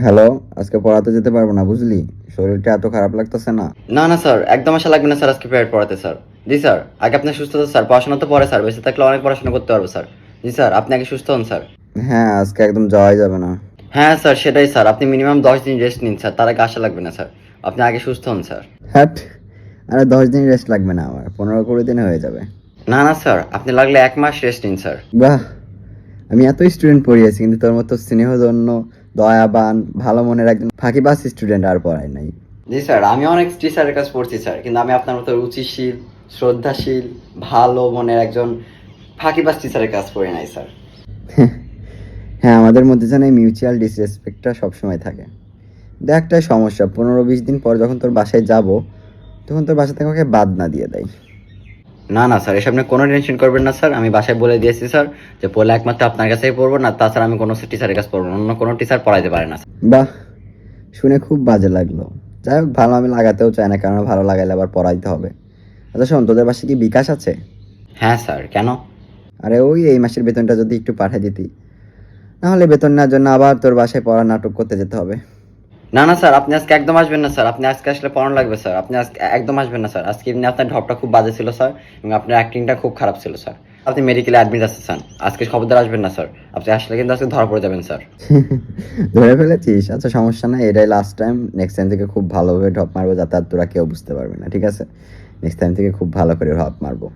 Hello, আজকে পড়াতে যেতে পারবো না বুঝলি? শরীরটা এত খারাপ লাগতেছে না। না না স্যার, একদম আশা লাগবে না স্যার আজকে প্রাইভেট পড়াতে স্যার। জি স্যার, আগে আপনার সুস্থ হন স্যার, পড়াশোনা তো পরে স্যার, বেঁচে থাকলে অনেক পড়াশোনা করতে পারবো স্যার। জি স্যার, আপনি আগে সুস্থ হন স্যার। হ্যাঁ, আজকে একদম যাওয়াই যাবে না। হ্যাঁ স্যার, সেটাই স্যার, আপনি মিনিমাম 10 দিন রেস্ট নিন স্যার, তার আগে আশা লাগবে না স্যার। আপনি আগে সুস্থ হন স্যার। হ্যাট, আরে 10 দিন রেস্ট লাগবে না, আমার 15-20 দিনে হয়ে যাবে। না না স্যার, আপনি লাগলে 1 মাস রেস্ট নিন স্যার। বাহ, আমি এত স্টুডেন্ট পড়িয়েছি কিন্তু তোর মতো স্নেহধন্য, দয়াবান, ভালো মনের একজন ফাঁকিবাজ স্টুডেন্ট আর পড়াই নাই। জি স্যার, আমি অনেক টিচারের কাছে পড়ছি স্যার, কিন্তু আমি আপনার মতো রুচিশীল, শ্রদ্ধাশীল, ভালো মনের একজন ফাঁকিবাজ টিচারের কাছে পড়ি নাই স্যার। হ্যাঁ, আমাদের মধ্যে যেন এই মিউচুয়াল ডিসরেসপেক্টটা সবসময় থাকে। দেখ, একটাই সমস্যা, 15-20 দিন পর যখন তোর বাসায় যাব, তখন তোর বাসা থেকে আমাকে বাদ না দিয়ে দেয়। না না স্যার, এসব নিয়ে কোনো টেনশন করবেন না স্যার, আমি বাসায় বলে দিয়েছি স্যার যে পড়লে একমাত্র আপনার কাছেই পড়বো, না তাছাড়া আমি কোনো টিচারের কাছে পড়বো না, অন্য কোনো টিচার পড়াইতে পারে না। বাহ, শুনে খুব বাজে লাগলো। যাই হোক, ভালো আমি লাগাতেও চাই না, কারণ ভালো লাগাইলে আবার পড়াইতে হবে। আচ্ছা শোন, তোদের বাসায় কি বিকাশ আছে? হ্যাঁ স্যার, কেন? আরে ওই এই মাসের বেতনটা যদি একটু পাঠিয়ে দিতি, নাহলে বেতন নেওয়ার জন্য আবার তোর বাসায় পড়া নাটক করতে যেতে হবে। না না স্যার, আপনি আজকে একদম আসবেন না স্যার, আপনি আজকে আসলে পড়ানো লাগবে স্যার, আপনি আজকে একদম আসবেন না স্যার, আজকে এমনি আপনার ঢপটা খুব বাজে ছিল স্যার, এবং আপনার অ্যাক্টিংটা খুব খারাপ ছিল স্যার। আপনি মেডিকেলে অ্যাডমিট আছেন স্যার, আজকে খবরদার আসবেন না স্যার, আপনি আসলে কিন্তু আজকে ধরা পড়ে যাবেন স্যার। ধরে ফেলেছিস? আচ্ছা সমস্যা নাই, এটাই লাস্ট টাইম। নেক্সট টাইম থেকে খুব ভালোভাবে ঢপ মারবো, যাতে আর তোরা কেউ বুঝতে পারবে না, ঠিক আছে? নেক্সট টাইম থেকে খুব ভালো করে ঢপ মারবো।